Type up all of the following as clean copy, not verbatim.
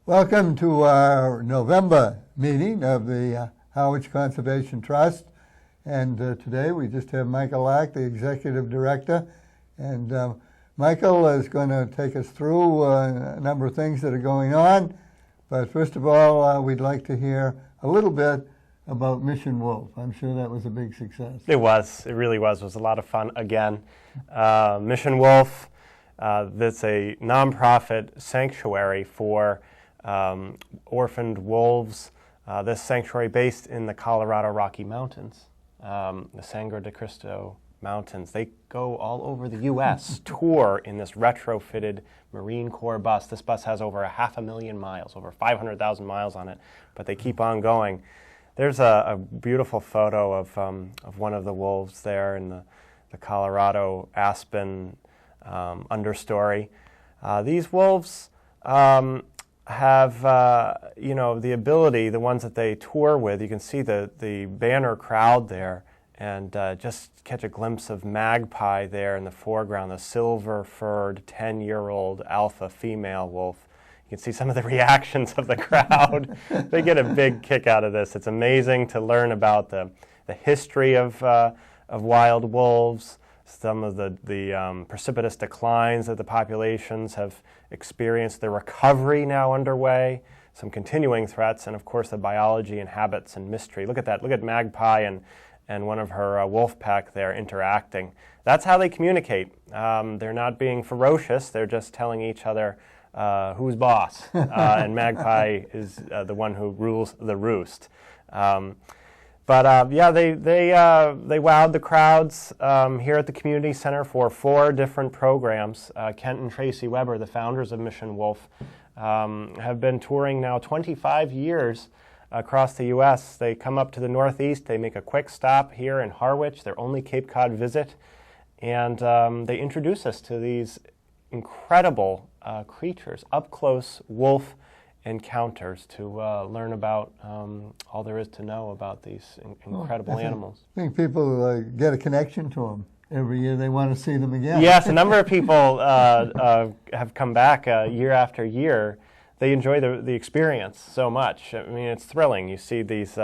Welcome to our November meeting of the Harwich Conservation Trust. And today we just have Michael Lack, the Executive Director. And Michael is going to take us through a number of things that are going on. But first of all, we'd like to hear a little bit about Mission Wolf. I'm sure that was a big success. It was. It really was. It was a lot of fun again. Mission Wolf, that's a nonprofit sanctuary for orphaned wolves. This sanctuary based in the Colorado Rocky Mountains, the Sangre de Cristo Mountains. They go all over the U.S., tour in this retrofitted Marine Corps bus. This bus has over 500,000 miles, over 500,000 miles on it, but they keep on going. There's a beautiful photo of one of the wolves there in the Colorado aspen understory. These wolves have the ability, the ones that they tour with, you can see the banner crowd there, and just catch a glimpse of Magpie there in the foreground, the silver-furred 10-year-old alpha female wolf. You can see some of the reactions of the crowd. They get a big kick out of this. It's amazing to learn about the history of wild wolves, some of the precipitous declines that the populations have experienced, the recovery now underway, some continuing threats, and of course the biology and habits and mystery. Look at that. Look at Magpie and one of her wolf pack there interacting. That's how they communicate. They're not being ferocious. They're just telling each other who's boss. And Magpie is the one who rules the roost. But they wowed the crowds here at the Community Center for 4 different programs. Kent and Tracy Weber, the founders of Mission Wolf, have been touring now 25 years across the U.S. They come up to the Northeast. They make a quick stop here in Harwich, their only Cape Cod visit, and they introduce us to these incredible creatures, up-close wolf encounters to learn about all there is to know about these incredible animals. I think people get a connection to them. Every year they want to see them again. Yes, a number of people have come back year after year. They enjoy the experience so much. I mean, it's thrilling. You see these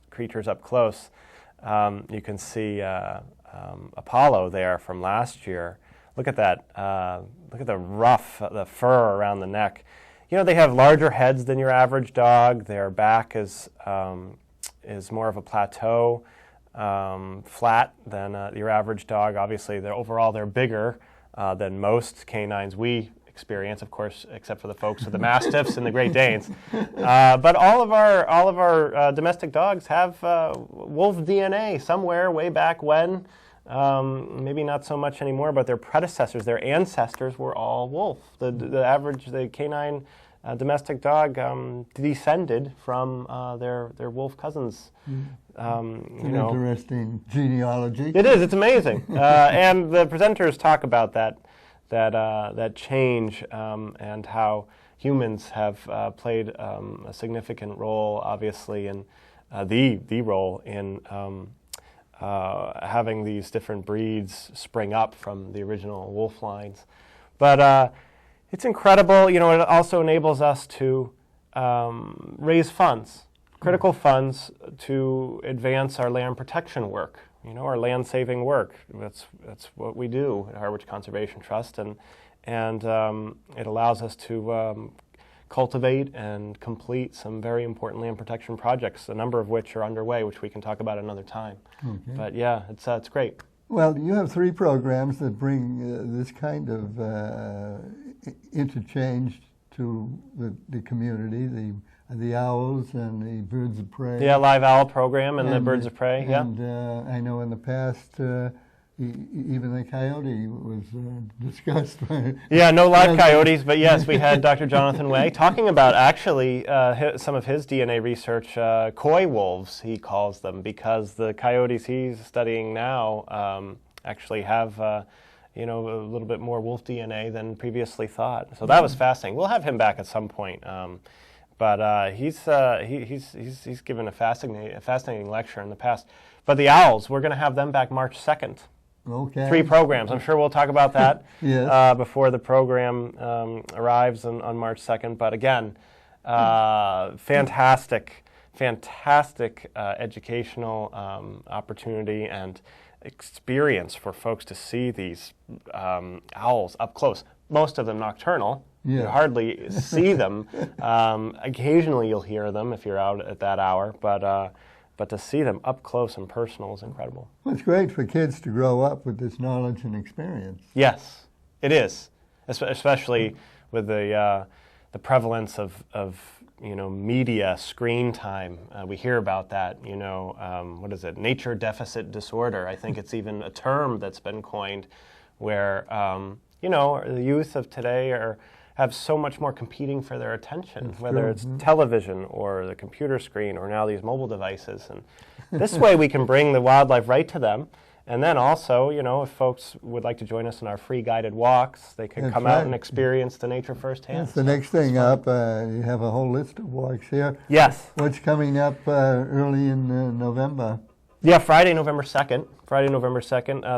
creatures up close. You can see Apollo there from last year. Look at that. Look at the fur around the neck. You know, they have larger heads than your average dog. Their back is more of a plateau, flat than your average dog. Obviously, they're bigger than most canines we experience, of course, except for the folks with the Mastiffs and the Great Danes. But all of our domestic dogs have wolf DNA somewhere way back when. Maybe not so much anymore, but their predecessors, their ancestors were all wolf. The canine domestic dog descended from their wolf cousins. Interesting genealogy. It is. It's amazing. And the presenters talk about that change and how humans have played a significant role, obviously, in the role in having these different breeds spring up from the original wolf lines. But it's incredible. You know, it also enables us to raise funds, critical funds, to advance our land protection work, our land saving work. That's what we do at Harwich Conservation Trust, and it allows us to cultivate and complete some very important land protection projects, a number of which are underway, which we can talk about another time. Okay. But yeah, it's great. Well, you have 3 programs that bring this kind of interchange to the community, the owls and the birds of prey. Yeah, live owl program and the birds of prey. And I know in the past, even the coyote was discussed. Yeah, no live coyotes, but yes, we had Dr. Jonathan Way talking about actually some of his DNA research, coy wolves, he calls them, because the coyotes he's studying now actually have a little bit more wolf DNA than previously thought. So that was fascinating. We'll have him back at some point. But he's given a fascinating lecture in the past. But the owls, we're going to have them back March 2nd. Okay. 3 programs. I'm sure we'll talk about that Yes. before the program arrives on March 2nd. But again, fantastic educational opportunity and experience for folks to see these owls up close. Most of them nocturnal. Yeah. You hardly see them. Occasionally you'll hear them if you're out at that hour, but to see them up close and personal is incredible. Well, it's great for kids to grow up with this knowledge and experience. Yes, it is, especially with the prevalence of media screen time. We hear about that. What is it? Nature deficit disorder. I think it's even a term that's been coined, where the youth of today have so much more competing for their attention, That's whether true. it's television or the computer screen or now these mobile devices. And this way we can bring the wildlife right to them. And then also, if folks would like to join us in our free guided walks, they can That's come right. out and experience the nature firsthand. That's the next thing up. You have a whole list of walks here. Yes. What's coming up early in November? Yeah, Friday, November 2nd,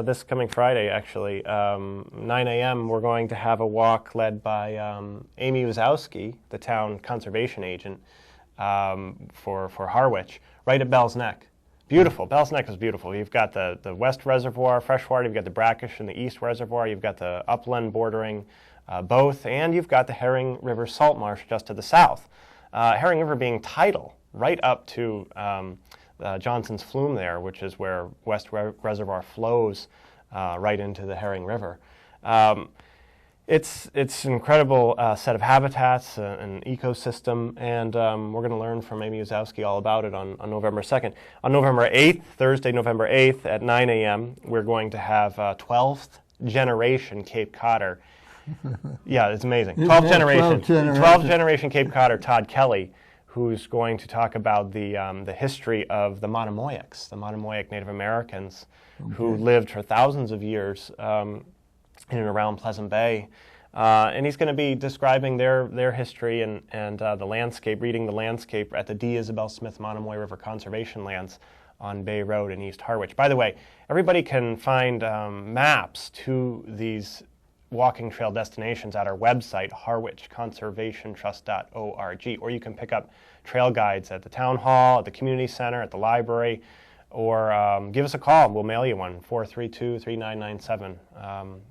this coming Friday, actually, 9 a.m., we're going to have a walk led by Amy Wazowski, the town conservation agent for Harwich, right at Bell's Neck. Beautiful. Bell's Neck is beautiful. You've got the West Reservoir, freshwater, you've got the brackish and the East Reservoir, you've got the upland bordering both, and you've got the Herring River salt marsh just to the south. Herring River being tidal right up to Johnson's Flume there, which is where West Reservoir flows right into the Herring River. It's an incredible set of habitats, an ecosystem, and we're going to learn from Amy Wazowski all about it on November 2nd. On November 8th, Thursday, November 8th at 9 a.m., we're going to have 12th generation Cape Codder. Yeah, it's amazing. 12th generation Cape Codder Todd Kelly, who's going to talk about the history of the Monomoyaks, the Monomoyak Native Americans, who lived for thousands of years in and around Pleasant Bay. And he's going to be describing their history and the landscape, reading the landscape at the D. Isabel Smith Monomoy River Conservation Lands on Bay Road in East Harwich. By the way, everybody can find maps to these walking trail destinations at our website, harwichconservationtrust.org, or you can pick up trail guides at the town hall, at the community center, at the library, or give us a call. We'll mail you one, 432-3997. I'm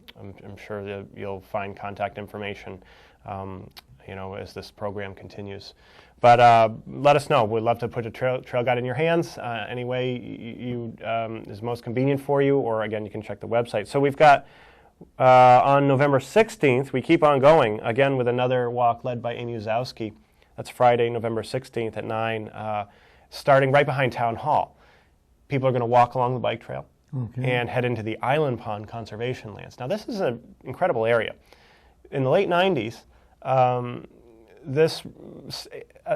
sure that you'll find contact information, as this program continues. But let us know. We'd love to put a trail guide in your hands any way you is most convenient for you, or again, you can check the website. So we've got on November 16th, we keep on going, again with another walk led by Amy Wazowski. That's Friday, November 16th at 9, starting right behind Town Hall. People are going to walk along the bike trail and head into the Island Pond Conservation Lands. Now, this is an incredible area. In the late 90s, this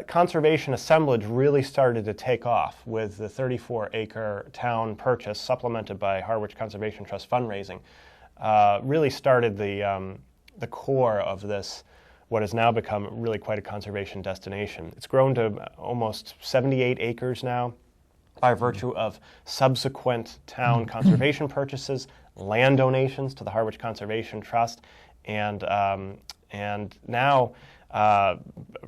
conservation assemblage really started to take off with the 34-acre town purchase, supplemented by Harwich Conservation Trust fundraising. Really started the core of this, what has now become really quite a conservation destination. It's grown to almost 78 acres now by virtue of subsequent town conservation purchases, land donations to the Harwich Conservation Trust, and now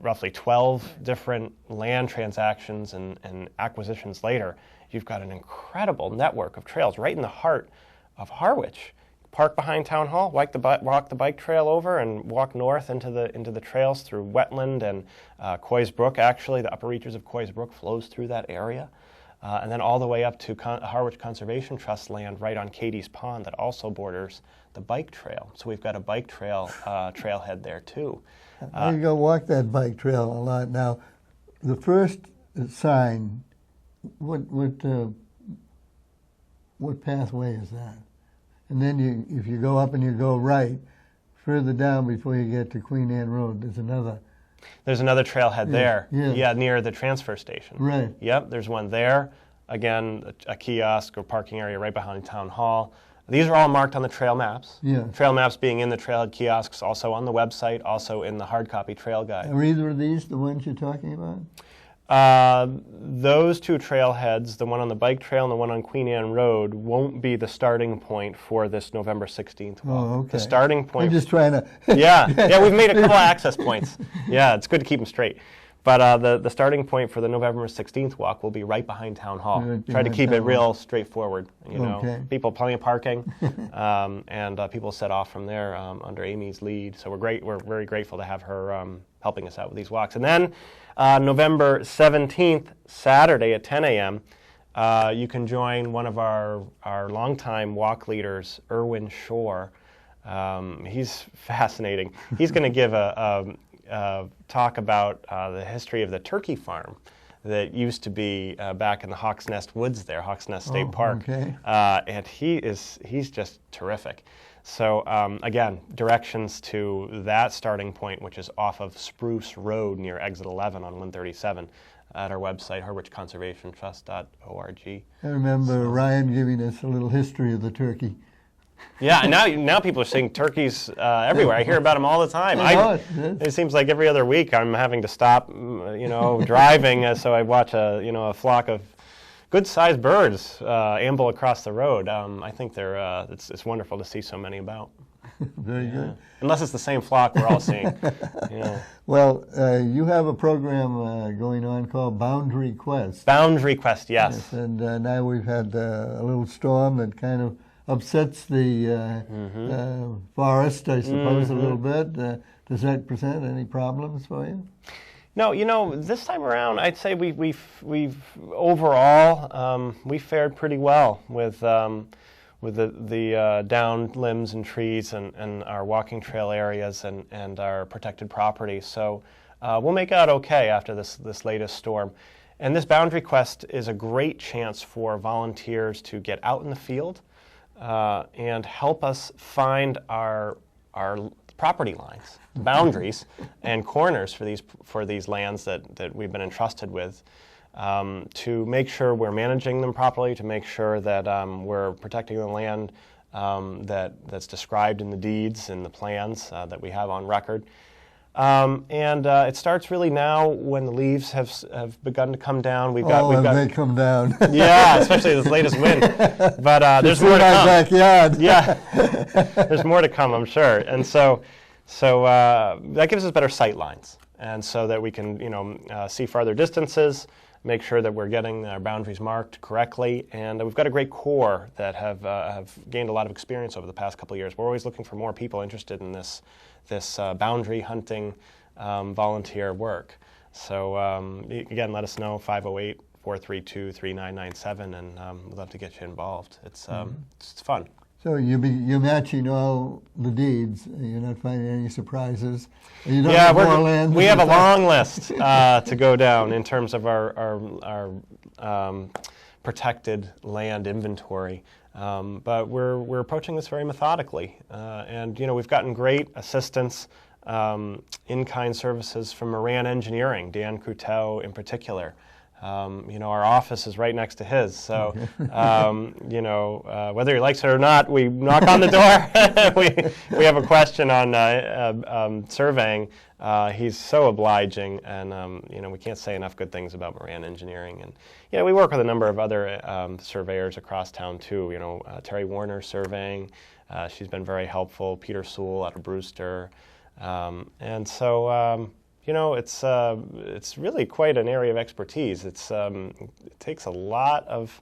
roughly 12 different land transactions and acquisitions later, you've got an incredible network of trails right in the heart of Harwich. Park behind Town Hall, walk the bike trail over, and walk north into the trails through wetland and Coy's Brook. Actually, the upper reaches of Coy's Brook flows through that area, and then all the way up to Harwich Conservation Trust land right on Katie's Pond that also borders the bike trail. So we've got a bike trail trailhead there too. You go walk that bike trail a lot. Now, the first sign, what pathway is that? And then if you go up and you go right, further down before you get to Queen Anne Road, there's another trailhead there. Yeah, near the transfer station. Right. Yep, there's one there. Again, a kiosk or parking area right behind Town Hall. These are all marked on the trail maps. Yeah. Trail maps being in the trailhead kiosks, also on the website, also in the hard copy trail guide. Are either of these the ones you're talking about? Those two trailheads, the one on the bike trail and the one on Queen Anne Road, won't be the starting point for this November 16th walk. Oh, okay. The starting point. I'm just trying to. Yeah, we've made a couple access points. Yeah, it's good to keep them straight. But the starting point for the November 16th walk will be right behind Town Hall. Right Try to behind keep it Town real straightforward. You know, Okay. people, plenty of parking, and people set off from there under Amy's lead. So we're very grateful to have her helping us out with these walks. And then November 17th, Saturday at 10 a.m., you can join one of our longtime walk leaders, Erwin Shore. He's fascinating. He's going to give a talk about the history of the turkey farm that used to be back in the Hawks Nest Woods there, Hawks Nest State Park. Okay. And he's just terrific. So again, directions to that starting point, which is off of Spruce Road near Exit 11 on 137 at our website, harwichconservationtrust.org. I remember Ryan giving us a little history of the turkey. Yeah, and now people are seeing turkeys everywhere. I hear about them all the time. It seems like every other week I'm having to stop, driving, so I watch a flock of good-sized birds amble across the road. I think it's wonderful to see so many about. Very good. Unless it's the same flock we're all seeing. Well, you have a program going on called Boundary Quest. Boundary Quest, yes. And now we've had a little storm that kind of upsets the forest, I suppose, a little bit. Does that present any problems for you? No, this time around, I'd say we've overall we fared pretty well with the downed limbs and trees and our walking trail areas and our protected property. So we'll make out okay after this latest storm. And this Boundary Quest is a great chance for volunteers to get out in the field and help us find our property lines, boundaries, and corners for these lands that we've been entrusted with, to make sure we're managing them properly, to make sure that we're protecting the land that's described in the deeds and the plans that we have on record. It starts really now when the leaves have begun to come down. We've got they come down. Yeah, especially this latest wind. But there's more to come. Backyard. Yeah, there's more to come, I'm sure. And so that gives us better sight lines, and so that we can see farther distances, make sure that we're getting our boundaries marked correctly, and we've got a great corps that have gained a lot of experience over the past couple of years. We're always looking for more people interested in this boundary hunting volunteer work. So again, let us know, 508-432-3997, and we'd love to get you involved. It's fun. So you're matching all the deeds. You're not finding any surprises. You don't Yeah, have more land. we have a long list to go down in terms of our protected land inventory. But we're approaching this very methodically, and we've gotten great assistance, in-kind services from Moran Engineering, Dan Couteau in particular. Our office is right next to his, so whether he likes it or not, we knock on the door. we have a question on surveying. He's so obliging, and we can't say enough good things about Moran Engineering. And we work with a number of other surveyors across town too. Terry Warner Surveying, she's been very helpful. Peter Sewell out of Brewster, and so. It's really quite an area of expertise. It takes a lot of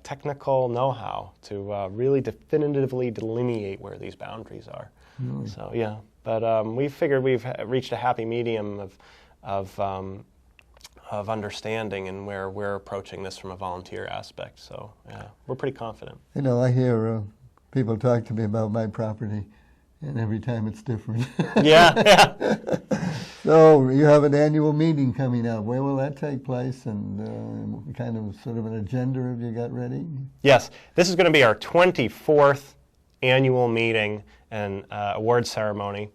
technical know-how to really definitively delineate where these boundaries are. Really? So yeah, but we figured we've reached a happy medium of understanding and where we're approaching this from a volunteer aspect. So yeah, we're pretty confident. I hear people talk to me about my property, and every time it's different. Yeah. So you have an annual meeting coming up. Where will that take place, and what kind of sort of an agenda have you got ready? Yes, this is going to be our 24th annual meeting and award ceremony,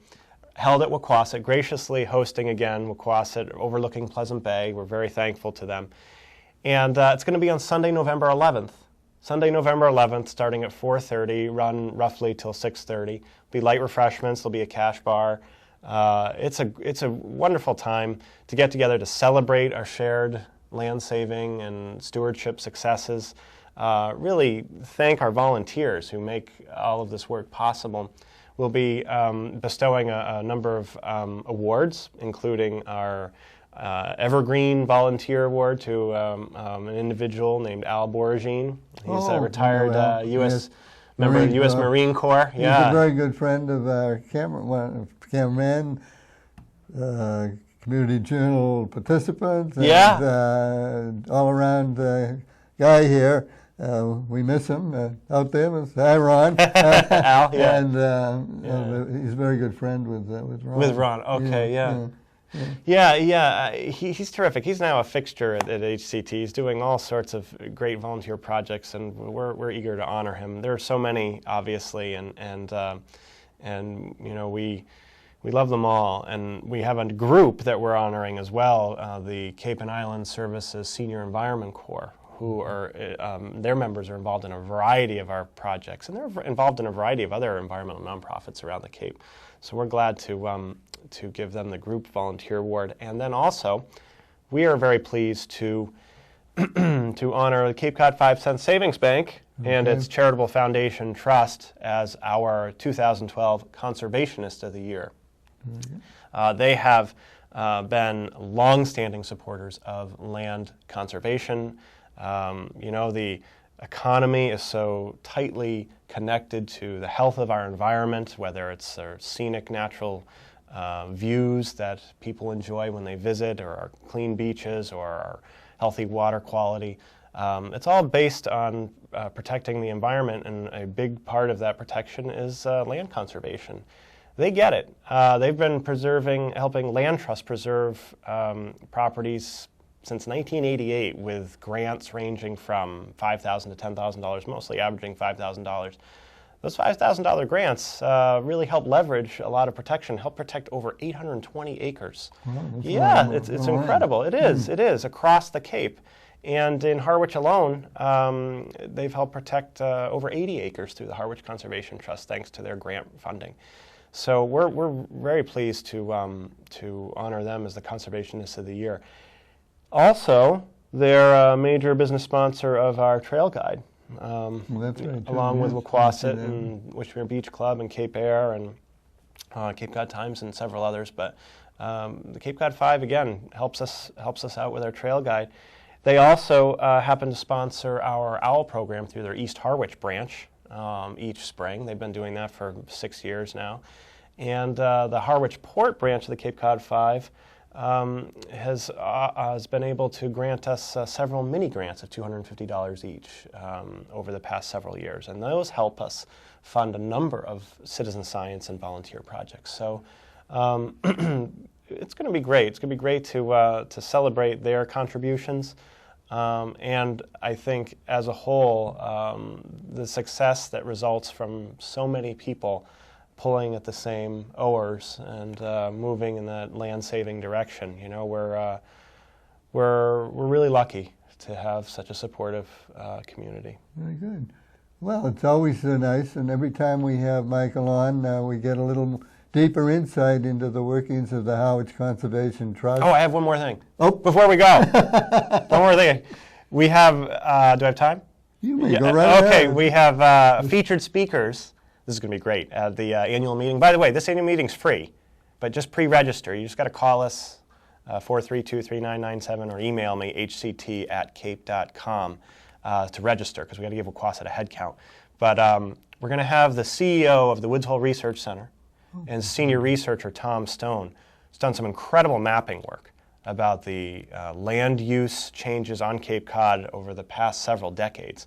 held at Wauquasit, graciously hosting again Wauquasit, overlooking Pleasant Bay. We're very thankful to them. And it's going to be on Sunday, November 11th. Sunday, November 11th, starting at 4:30, run roughly till 6:30. Be light refreshments. There'll be a cash bar. It's a wonderful time to get together to celebrate our shared land saving and stewardship successes. Really thank our volunteers who make all of this work possible. We'll be bestowing a number of awards, including our Evergreen Volunteer Award to an individual named Al Boragine. He's a retired U.S. member of the U.S. Marine Corps. He's a very good friend of our cameraman, Community Journal participants, and all-around guy here. We miss him out there. Hi, Ron. Al, yeah. And he's a very good friend with Ron. With Ron, okay, he's terrific. He's now a fixture at HCT. He's doing all sorts of great volunteer projects, and we're eager to honor him. There are so many, obviously, and you know, we love them all. And we have a group that we're honoring as well, the Cape and Island Services Senior Environment Corps, who are, their members are involved in a variety of our projects, and they're involved in a variety of other environmental nonprofits around the Cape. So we're glad to give them the Group Volunteer Award. And then also, we are very pleased to to honor the Cape Cod 5 Cent Savings Bank and its Charitable Foundation Trust as our 2012 Conservationist of the Year. They have been long-standing supporters of land conservation. You know, the economy is so tightly connected to the health of our environment, whether it's our scenic natural views that people enjoy when they visit, or our clean beaches, or our healthy water quality. It's all based on protecting the environment, and a big part of that protection is land conservation. They get it. They've been helping Land Trust preserve properties since 1988, with grants ranging from $5,000 to $10,000, mostly averaging $5,000. Those $5,000 grants really help leverage a lot of protection, help protect over 820 acres. Wow, it's incredible. It is, across the Cape. And in Harwich alone, they've helped protect over 80 acres through the Harwich Conservation Trust, thanks to their grant funding. So we're very pleased to honor them as the Conservationists of the Year. Also, they're a major business sponsor of our trail guide, that's right, along with Wequassett and Wishmere Beach Club and Cape Air and Cape Cod Times and several others. But the Cape Cod 5 again helps us out with our trail guide. They also happen to sponsor our OWL program through their East Harwich branch each spring. They've been doing that for 6 years now, and the Harwich Port branch of the Cape Cod 5 has been able to grant us several mini grants of $250 each over the past several years, and those help us fund a number of citizen science and volunteer projects. So it's going to be great. It's going to be great to celebrate their contributions, and I think as a whole, the success that results from so many people pulling at the same oars and moving in that land-saving direction. You know, we're really lucky to have such a supportive community. Very good. Well, it's always nice, and every time we have Michael on, we get a little deeper insight into the workings of the Harwich Conservation Trust. Oh, I have one more thing. Oh, before we go, one more thing. We have. Do I have time? You may go right ahead. Okay, we have featured speakers. This is going to be great at the annual meeting. By the way, this annual meeting's free, but just pre-register. You just got to call us 432-3997 or email me hct@cape.com to register, because we got to give Wequassett a head count. But we're going to have the CEO of the Woods Hole Research Center and senior researcher Tom Stone. He's done some incredible mapping work about the land use changes on Cape Cod over the past several decades.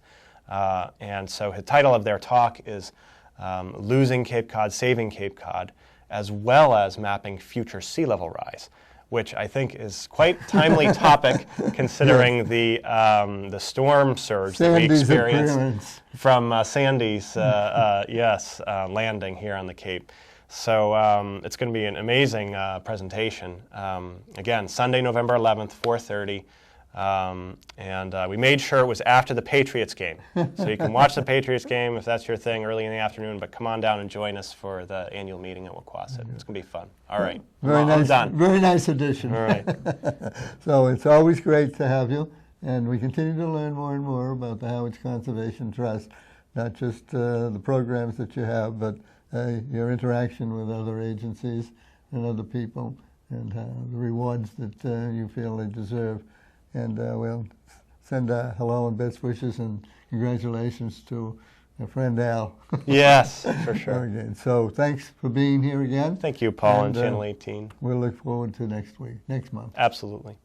And so the title of their talk is Losing Cape Cod, Saving Cape Cod, as well as mapping future sea level rise, which I think is quite a timely topic considering the storm surge that we experienced from Sandy's landing here on the Cape. So it's going to be an amazing presentation. Again, Sunday, November 11th, 4:30. And we made sure it was after the Patriots game. So you can watch the Patriots game if that's your thing early in the afternoon, but come on down and join us for the annual meeting at Wauquasit. It's going to be fun. All right. Very nice. I'm done. Very nice addition. All right. So it's always great to have you, and we continue to learn more and more about the Harwich Conservation Trust, not just the programs that you have, but your interaction with other agencies and other people, and the rewards that you feel they deserve. And we'll send hello and best wishes and congratulations to our friend Al. Yes, for sure. Again. So thanks for being here again. Thank you, Paul, and Channel 18. We'll look forward to next month. Absolutely.